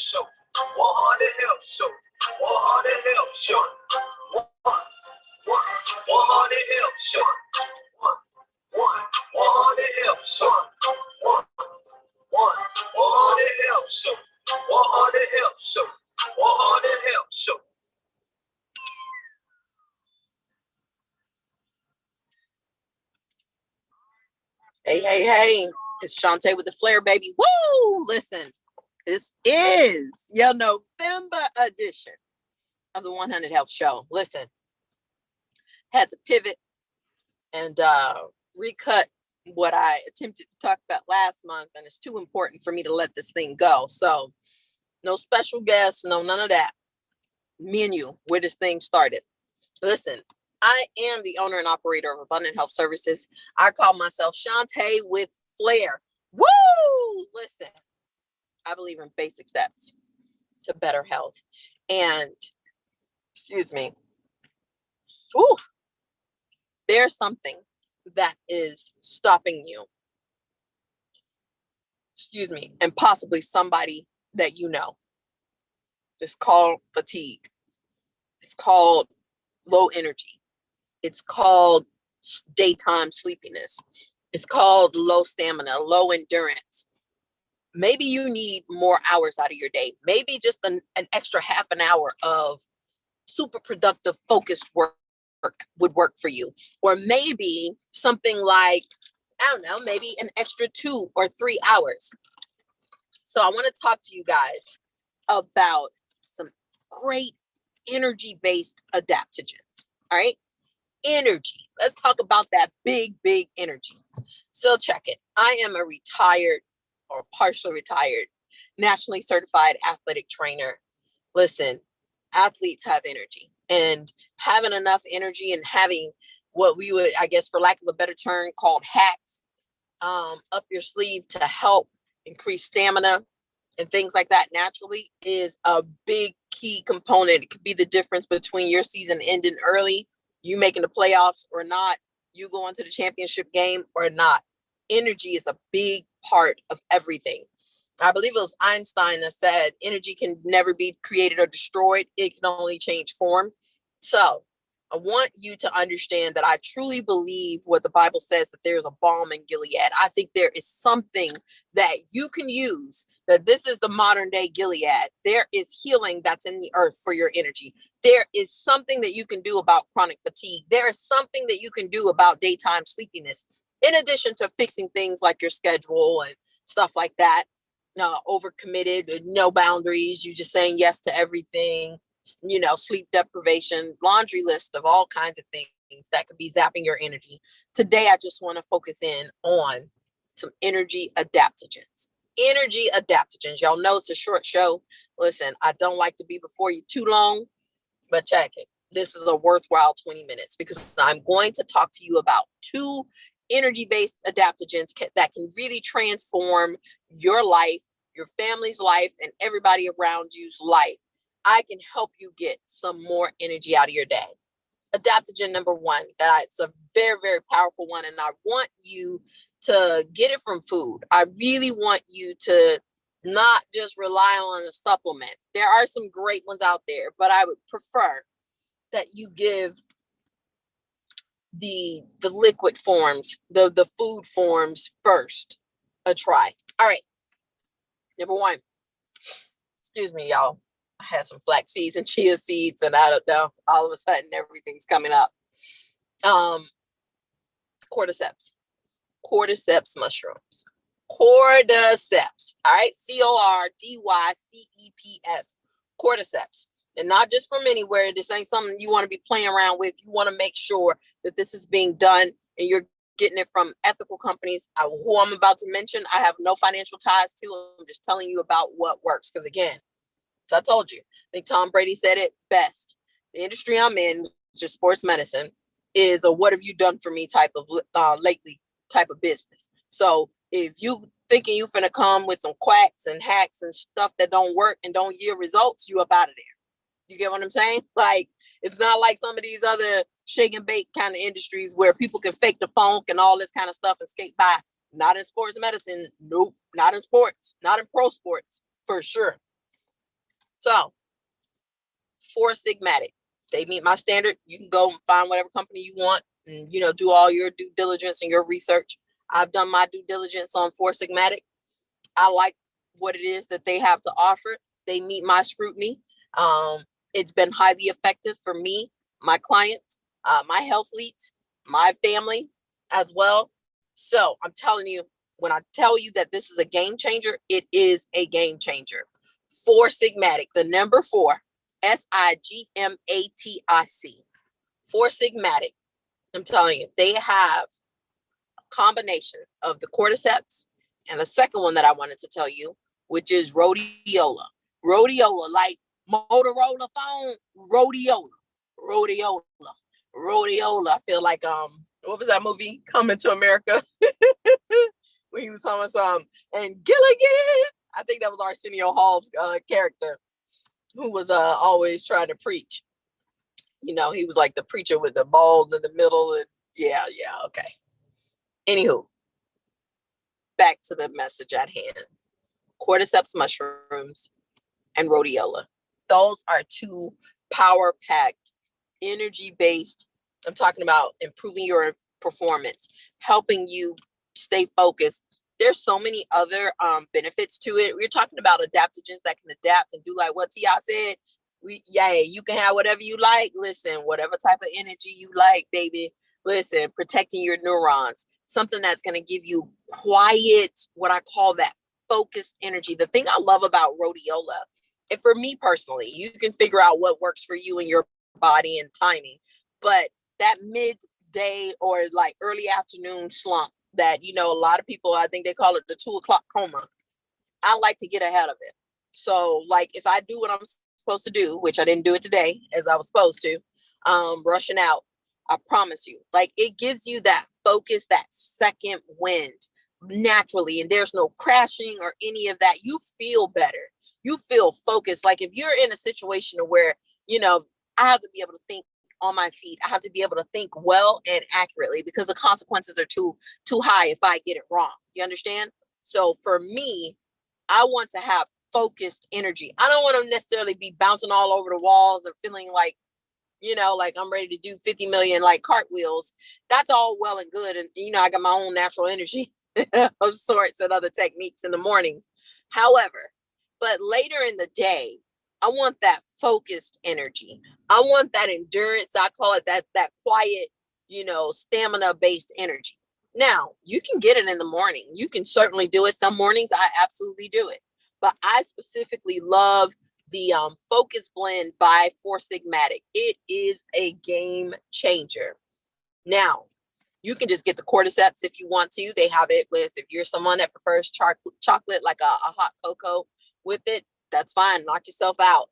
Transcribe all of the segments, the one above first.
Show. 100 Health Show. 100 Health Show. 100 Health Show. 100 Health Show. 100 Health Show. 100 Health Show. 100 Health Show. Hey. It's Shawnte with the Flair, baby. Woo! Listen, this is your November edition of the 100 Health Show. Listen, had to pivot and recut what I attempted to talk about last month, and it's too important for me to let this thing go. So no special guests, no none of that. Me and you, where this thing started. Listen, I am the owner and operator of Abundant Health Services. I call myself Shawnte with Flair. Woo! Listen, I believe in basic steps to better health. And, excuse me, there's something that is stopping you, and possibly somebody that you know. It's called fatigue. It's called low energy. It's called daytime sleepiness. It's called low stamina, low endurance. Maybe you need more hours out of your day. Maybe just an extra half an hour of super productive, focused work would work for you. Or maybe something like, I don't know, maybe an extra 2 or 3 hours. So I want to talk to you guys about some great energy-based adaptogens. All right? Energy. Let's talk about that big energy. So check it. I am a retired or partially retired, nationally certified athletic trainer. Listen, athletes have energy, and having enough energy and having what we would, I guess, for lack of a better term, called hacks up your sleeve to help increase stamina and things like that naturally is a big key component. It could be the difference between your season ending early, you making the playoffs or not, you going to the championship game or not. Energy is a big part of everything. I believe it was Einstein that said energy can never be created or destroyed. It can only change form. So I want you to understand that I truly believe what the Bible says, that there's a balm in Gilead. I think there is something that you can use, that this is the modern day Gilead. There is healing that's in the earth for your energy. There is something that you can do about chronic fatigue. There is something that you can do about daytime sleepiness, in addition to fixing things like your schedule and stuff like that. Overcommitted, no boundaries. You just saying yes to everything. Sleep deprivation, laundry list of all kinds of things that could be zapping your energy. Today, I just want to focus in on some energy adaptogens. Energy adaptogens. Y'all know it's a short show. Listen, I don't like to be before you too long, but check it. This is a worthwhile 20 minutes because I'm going to talk to you about 2 energy-based adaptogens that can really transform your life, your family's life, and everybody around you's life. I can help you get some more energy out of your day. Adaptogen number 1, it's a very, very powerful one, and I want you to get it from food. I really want you to not just rely on a supplement. There are some great ones out there, but I would prefer that you give the liquid forms, the food forms first a try. All right. Number 1. Excuse me, y'all. I had some flax seeds and chia seeds, and I don't know. All of a sudden, everything's coming up. Cordyceps mushrooms. Cordyceps. All right. CORDYCEPS. Cordyceps. And not just from anywhere. This ain't something you want to be playing around with. You want to make sure that this is being done and you're getting it from ethical companies who I'm about to mention. I have no financial ties to. I'm just telling you about what works. Because again, so I told you, I think Tom Brady said it best. The industry I'm in, which is sports medicine, is a what have you done for me type of lately type of business. So if you thinking you finna come with some quacks and hacks and stuff that don't work and don't yield results, you up out of there. You get what I'm saying? Like, it's not like some of these other shake and bake kind of industries where people can fake the funk and all this kind of stuff and skate by. Not in sports medicine. Nope. Not in sports. Not in pro sports, for sure. So 4 Sigmatic, they meet my standard. You can go and find whatever company you want and, do all your due diligence and your research. I've done my due diligence on 4 Sigmatic. I like what it is that they have to offer. They meet my scrutiny. It's been highly effective for me, my clients, my health leads, my family as well. So I'm telling you, when I tell you that this is a game changer, it is a game changer. 4 Sigmatic, the number 4, Sigmatic. 4 Sigmatic. I'm telling you, they have a combination of the cordyceps and the second one that I wanted to tell you, which is rhodiola. Rhodiola, like Motorola phone, rhodiola, rhodiola, rhodiola. I feel like what was that movie, Coming to America? When he was talking some and Gilligan. I think that was Arsenio Hall's character, who was always trying to preach. He was like the preacher with the bald in the middle. And yeah, okay. Anywho, back to the message at hand. Cordyceps mushrooms and rhodiola. Those are 2 power-packed, energy-based. I'm talking about improving your performance, helping you stay focused. There's so many other benefits to it. We're talking about adaptogens that can adapt and do like what T.I. said. You can have whatever you like. Listen, whatever type of energy you like, baby. Listen, protecting your neurons. Something that's going to give you quiet, what I call that focused energy. The thing I love about rhodiola, and for me personally, you can figure out what works for you and your body and timing. But that midday or like early afternoon slump that, a lot of people, I think they call it the 2 o'clock coma. I like to get ahead of it. So like if I do what I'm supposed to do, which I didn't do it today as I was supposed to, rushing out, I promise you, like it gives you that focus, that second wind naturally, and there's no crashing or any of that. You feel better. You feel focused. Like if you're in a situation where, I have to be able to think on my feet. I have to be able to think well and accurately because the consequences are too high if I get it wrong. You understand? So for me, I want to have focused energy. I don't want to necessarily be bouncing all over the walls or feeling like, like I'm ready to do 50 million like cartwheels. That's all well and good. And, I got my own natural energy of sorts and other techniques in the mornings. However, but later in the day, I want that focused energy. I want that endurance. I call it that quiet, stamina based energy. Now, you can get it in the morning. You can certainly do it. Some mornings I absolutely do it. But I specifically love the Focus Blend by 4 Sigmatic. It is a game changer. Now, you can just get the cordyceps if you want to. They have it with, if you're someone that prefers chocolate, like a hot cocoa with it, that's fine. Knock yourself out.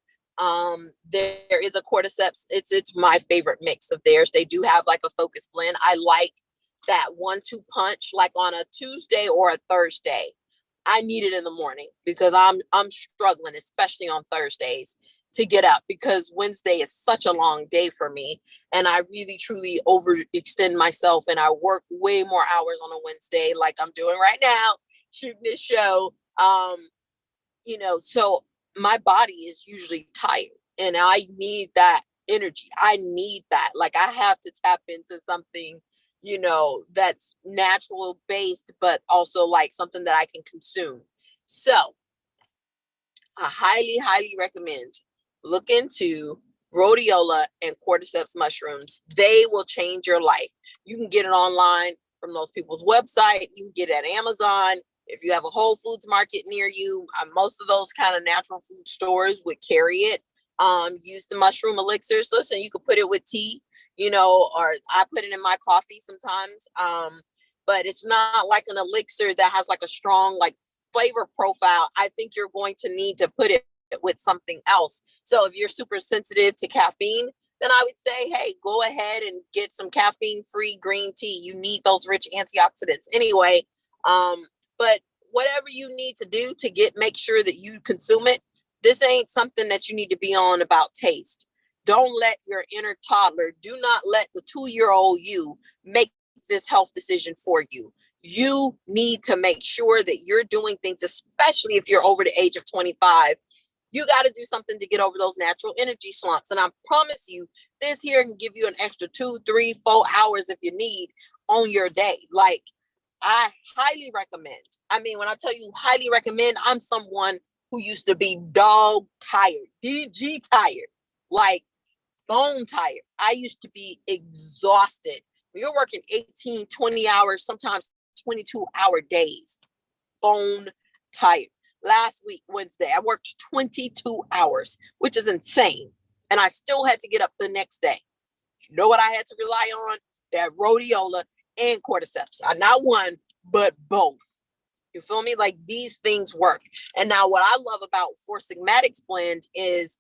There is a cordyceps. It's my favorite mix of theirs. They do have like a Focus Blend. I like that 1-2 punch, like on a Tuesday or a Thursday. I need it in the morning because I'm struggling, especially on Thursdays, to get up because Wednesday is such a long day for me. And I really, truly overextend myself and I work way more hours on a Wednesday like I'm doing right now, shooting this show. So my body is usually tired and I need that energy. I need that. Like I have to tap into something, that's natural based, but also like something that I can consume. So I highly, highly recommend look into rhodiola and cordyceps mushrooms. They will change your life. You can get it online from those people's website. You can get it at Amazon. If you have a Whole Foods market near you, most of those kind of natural food stores would carry it. Use the mushroom elixirs. Listen, you could put it with tea, or I put it in my coffee sometimes. But it's not like an elixir that has like a strong like flavor profile. I think you're going to need to put it with something else. So if you're super sensitive to caffeine, then I would say, hey, go ahead and get some caffeine-free green tea. You need those rich antioxidants anyway. But whatever you need to do to make sure that you consume it, this ain't something that you need to be on about taste. Don't let your inner toddler, do not let the 2-year-old you make this health decision for you. You need to make sure that you're doing things, especially if you're over the age of 25, You got to do something to get over those natural energy slumps. And I promise you, this here can give you an extra 2, 3, 4 hours if you need on your day. Like, I highly recommend. I mean, when I tell you highly recommend, I'm someone who used to be dog tired, DG tired, like bone tired. I used to be exhausted. When you're working 18, 20 hours, sometimes 22-hour days, bone tired. Last week, Wednesday, I worked 22 hours, which is insane. And I still had to get up the next day. You know what I had to rely on? That rhodiola and cordyceps. Not one, but both. You feel me? Like, these things work. And now what I love about Four Sigmatics blend is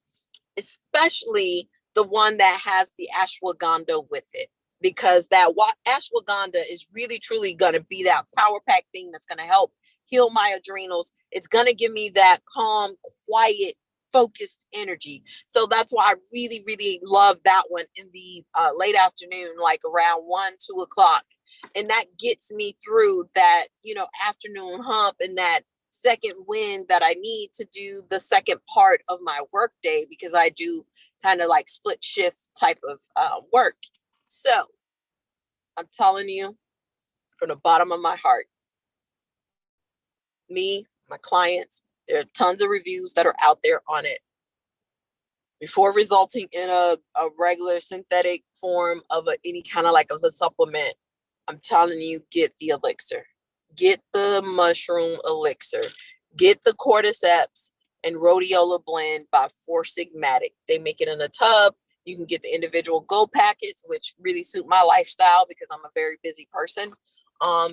especially the one that has the ashwagandha with it, because that ashwagandha is really truly going to be that power pack thing that's going to help heal my adrenals. It's going to give me that calm, quiet, focused energy. So that's why I really, really love that one in the late afternoon, like around 1, 2 o'clock. And that gets me through that, afternoon hump and that second wind that I need to do the second part of my work day, because I do kind of like split shift type of work. So I'm telling you from the bottom of my heart, me, my clients, there are tons of reviews that are out there on it. Before resulting in a regular synthetic form of any kind of like of a supplement, I'm telling you, get the elixir. Get the mushroom elixir. Get the cordyceps and rhodiola blend by Four Sigmatic. They make it in a tub. You can get the individual go packets, which really suit my lifestyle because I'm a very busy person.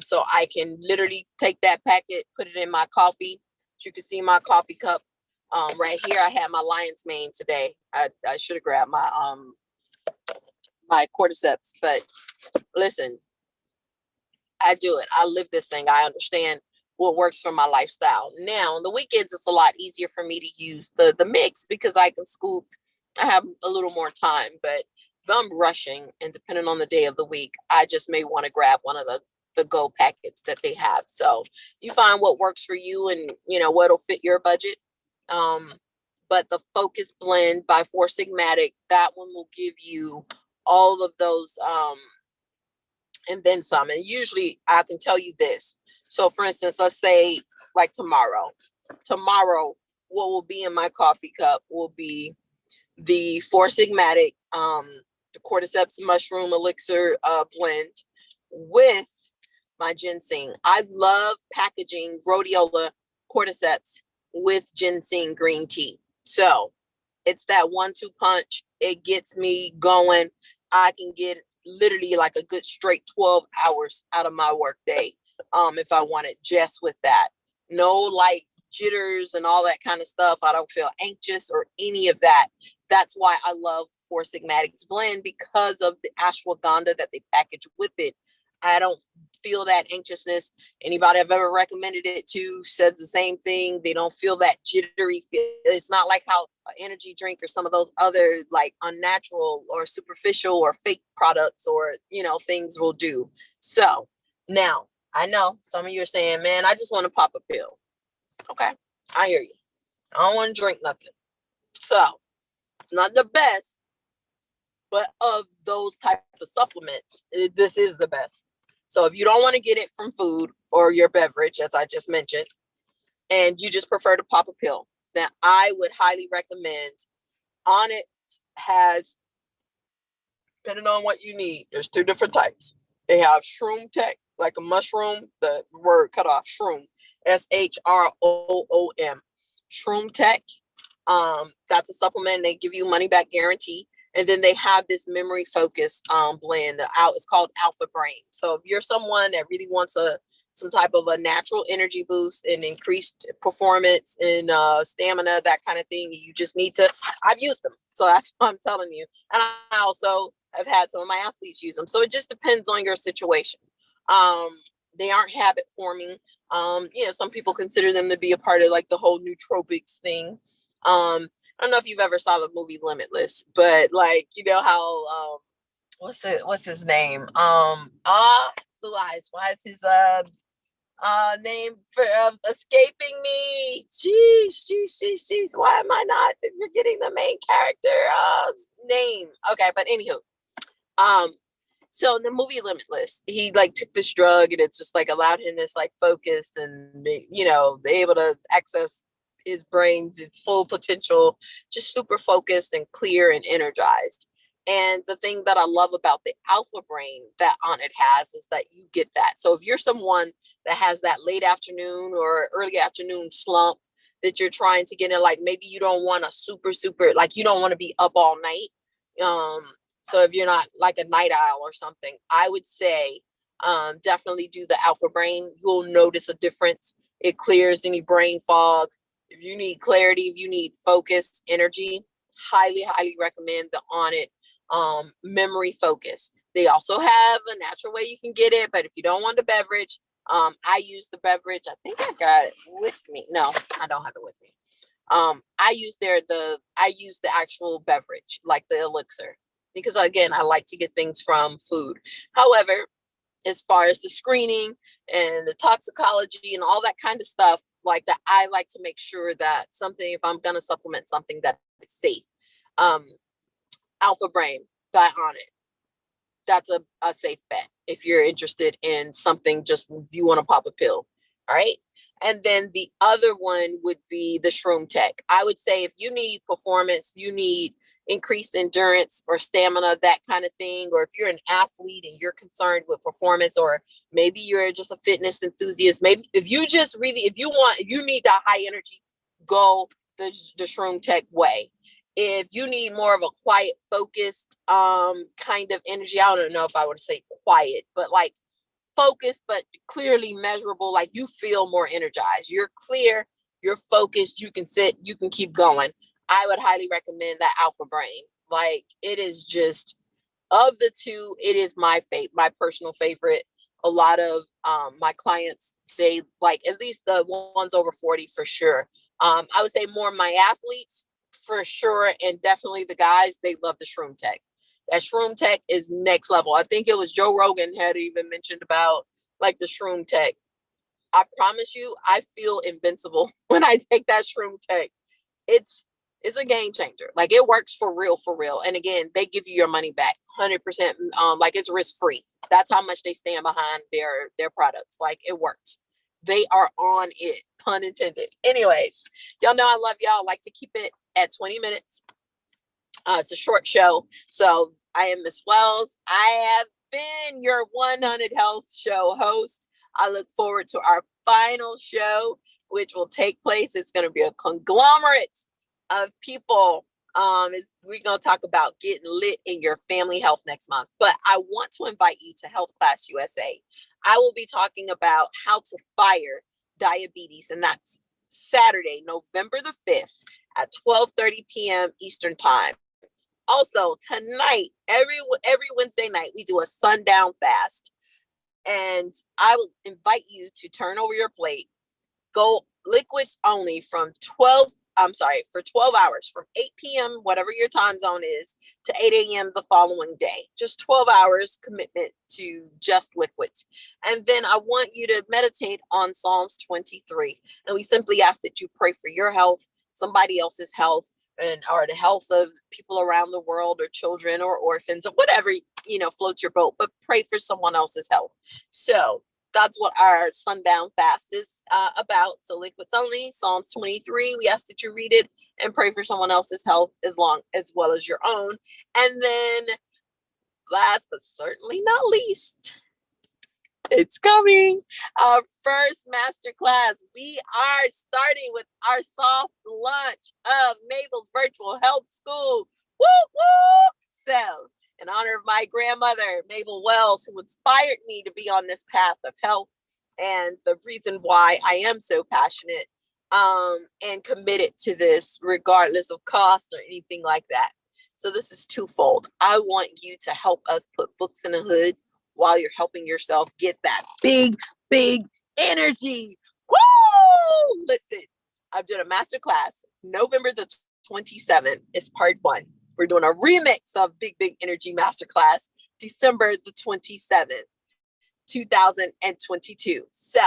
So I can literally take that packet, put it in my coffee. You can see my coffee cup. Right here, I had my lion's mane today. I should have grabbed my cordyceps, but listen, I do it. I live this thing. I understand what works for my lifestyle. Now, on the weekends, it's a lot easier for me to use the mix because I can scoop. I have a little more time, but if I'm rushing and depending on the day of the week, I just may want to grab one of the go packets that they have. So you find what works for you and, what'll fit your budget. But the Focus Blend by Four Sigmatic, that one will give you all of those, and then some. And usually I can tell you this. So for instance, let's say like tomorrow, what will be in my coffee cup will be the Four Sigmatic, the cordyceps mushroom elixir blend with my ginseng. I love packaging rhodiola cordyceps with ginseng green tea. So it's that 1-2 punch. It gets me going. I can get literally like a good straight 12 hours out of my work day. If I want it just with that, no like jitters and all that kind of stuff. I don't feel anxious or any of that. That's why I love Four Sigmatics blend, because of the ashwagandha that they package with it. I don't feel that anxiousness. Anybody I've ever recommended it to says the same thing. They don't feel that jittery feel. It's not like how an energy drink or some of those other like unnatural or superficial or fake products or, things will do. So now I know some of you are saying, man, I just want to pop a pill. Okay. I hear you. I don't want to drink nothing. So not the best, but of those type of supplements, this is the best. So if you don't want to get it from food or your beverage, as I just mentioned, and you just prefer to pop a pill, then I would highly recommend. On it has, depending on what you need, there's 2 different types. They have Shroom Tech, like a mushroom, the word cut off, Shroom, SHROOM, Shroom Tech. That's a supplement. They give you money back guarantee. And then they have this memory focus blend out. It's called Alpha Brain. So if you're someone that really wants some type of a natural energy boost and increased performance and stamina, that kind of thing, you just need to. I've used them, so that's what I'm telling you. And I also have had some of my athletes use them. So it just depends on your situation. They aren't habit forming. Some people consider them to be a part of like the whole nootropics thing. I don't know if you've ever saw the movie Limitless, but like, how, what's his name? Blue Eyes. Why is his, Name for escaping me. Jeez. Why am I not forgetting the main character name? Okay, but anywho, um, so in the movie Limitless, he like took this drug and it's just like allowed him this like focused and able to access his brain's its full potential, just super focused and clear and energized. And the thing that I love about the alpha brain that on it has is that you get that. So if you're someone that has that late afternoon or early afternoon slump that you're trying to get in, like maybe you don't want to super, like you don't want to be up all night. So if you're not like a night owl or something, I would say definitely do the alpha brain. You'll notice a difference. It clears any brain fog. If you need clarity, if you need focus, energy, highly recommend the On It memory focus. They also have a natural way you can get it, but if you don't want the beverage, I use the beverage. I think I got it with me. No, I don't have it with me. I use the actual beverage, like the elixir, because again, I like to get things from food. However, as far as the screening and the toxicology and all that kind of stuff like that, I like to make sure that something, if I'm going to supplement something, that is safe. Alpha Brain by On It. That's a safe bet if you're interested in something, just if you want to pop a pill. All right. And then the other one would be the Shroom Tech. I would say if you need performance, you need increased endurance or stamina, that kind of thing, or if you're an athlete and you're concerned with performance, or maybe you're just a fitness enthusiast, maybe if you need that high energy, go the Shroom Tech way. If you need more of a quiet, focused kind of energy, I don't know if I would say quiet, but like focused, but clearly measurable, like you feel more energized. You're clear, you're focused, you can sit, you can keep going. I would highly recommend that Alpha Brain. Like it is just, of the two, it is my personal favorite. A lot of my clients, they like, at least the ones over 40 for sure. I would say more my athletes for sure, and definitely the guys, they love the Shroom Tech. That Shroom Tech is next level. I think it was Joe Rogan had even mentioned about like the Shroom Tech. I promise you, I feel invincible when I take that Shroom Tech. It's a game changer. Like it works for real. And again, they give you your money back 100%. Like it's risk free. That's how much they stand behind their products. Like it works. They are on it, pun intended. Anyways, y'all know I love y'all. I like to keep it at 20 minutes. It's a short show. So I am Miss Wells. I have been your 1Hunnid Health Show host. I look forward to our final show, which will take place. It's going to be a conglomerate of people. We're going to talk about getting lit in your family health next month. But I want to invite you to Health Class USA. I will be talking about how to fire diabetes, and that's Saturday, November the 5th at 12:30 p.m. Eastern Time. Also, tonight, every Wednesday night, we do a sundown fast. And I will invite you to turn over your plate, go liquids only for 12 hours, from 8 p.m., whatever your time zone is, to 8 a.m. the following day. Just 12 hours commitment to just liquids. And then I want you to meditate on Psalms 23. And we simply ask that you pray for your health, somebody else's health, or the health of people around the world, or children or orphans, or whatever, floats your boat, but pray for someone else's health. So that's what our sundown fast is about. So liquids only, Psalms 23. We ask that you read it and pray for someone else's health as well as your own. And then last but certainly not least, it's coming. Our first masterclass. We are starting with our soft launch of Mabel's Virtual Health School. Woo, woo! So, in honor of my grandmother, Mabel Wells, who inspired me to be on this path of health, and the reason why I am so passionate and committed to this, regardless of cost or anything like that. So this is twofold. I want you to help us put books in the hood while you're helping yourself get that big energy. Woo! Listen, I'm doing a masterclass November the 27th. It's part 1. We're doing a remix of Big Energy Masterclass December the 27th, 2022. So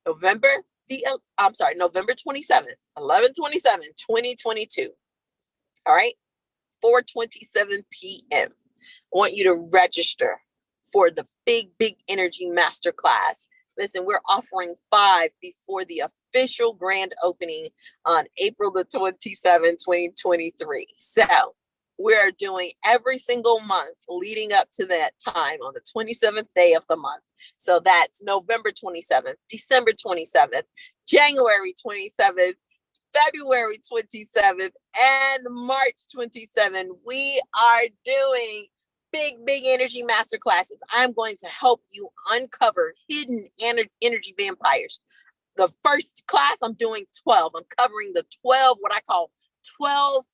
November 27th, 11/27/2022. All right, 4:27 p.m. I want you to register for the big energy masterclass. Listen, we're offering 5 before the official grand opening on April the 27th, 2023. So we're doing every single month leading up to that time on the 27th day of the month. So that's November 27th, December 27th, January 27th, February 27th, and March 27th. We are doing big energy masterclasses. I'm going to help you uncover hidden energy vampires. The first class, I'm doing 12. I'm covering the 12, what I call 12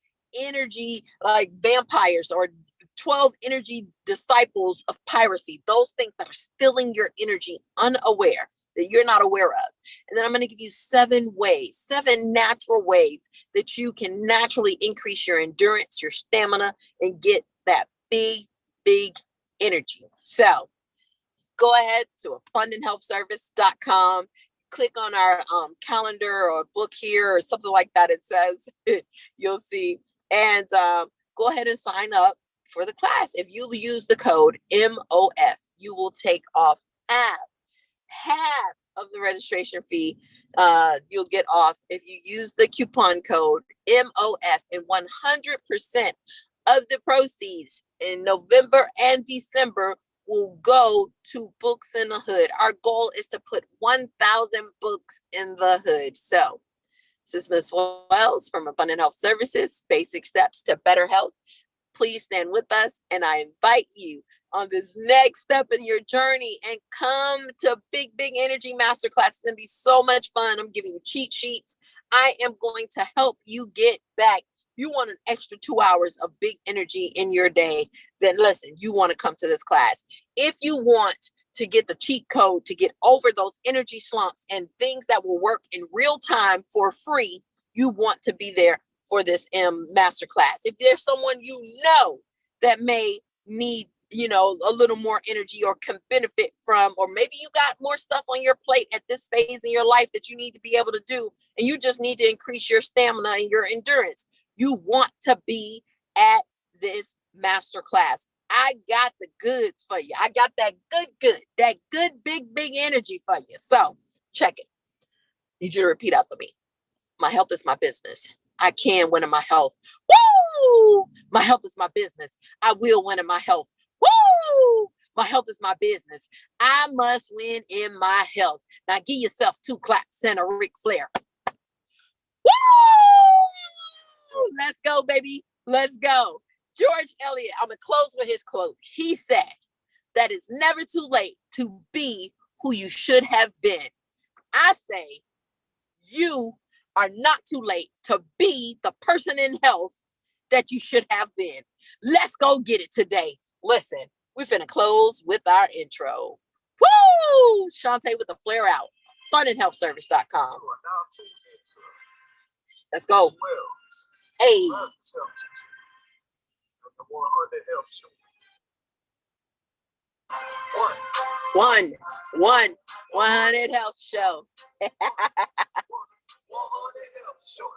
energy like vampires, or 12 energy disciples of piracy. Those things that are stealing your energy unaware, that you're not aware of. And then I'm going to give you 7 natural ways that you can naturally increase your endurance, your stamina, and get that big energy. So go ahead to abundanthealthservice.com, click on our calendar or book here or something like that. It says, you'll see, and go ahead and sign up for the class. If you use the code MOF, you will take off half of the registration fee. You'll get off if you use the coupon code MOF, and 100% of the proceeds in November and December will go to Books in the Hood. Our goal is to put 1,000 books in the hood. So this is Ms. Wells from Abundant Health Services, Basic Steps to Better Health. Please stand with us, and I invite you on this next step in your journey, and come to big energy masterclass. It's gonna be so much fun. I'm giving you cheat sheets. I am going to help you get back. You want an extra 2 hours of big energy in your day, then listen, you want to come to this class. If you want to get the cheat code to get over those energy slumps and things that will work in real time for free, you want to be there for this masterclass. If there's someone you know that may need, a little more energy or can benefit from, or maybe you got more stuff on your plate at this phase in your life that you need to be able to do, and you just need to increase your stamina and your endurance, you want to be at this masterclass. I got the goods for you. I got that good big energy for you. So check it. Need you to repeat after me. My health is my business. I can win in my health. Woo! My health is my business. I will win in my health. Woo! My health is my business. I must win in my health. Now give yourself 2 claps and a Ric Flair. Woo! Let's go, baby. Let's go. George Eliot, I'm going to close with his quote. He said that it's never too late to be who you should have been. I say you are not too late to be the person in health that you should have been. Let's go get it today. Listen, we're finna close with our intro. Woo! Shawnte with the flare out. FunandHealthService.com. Let's go. Hey. The 100 Health Show. 100 Health Show. 100 Health Show.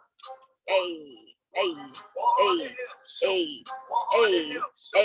Hey.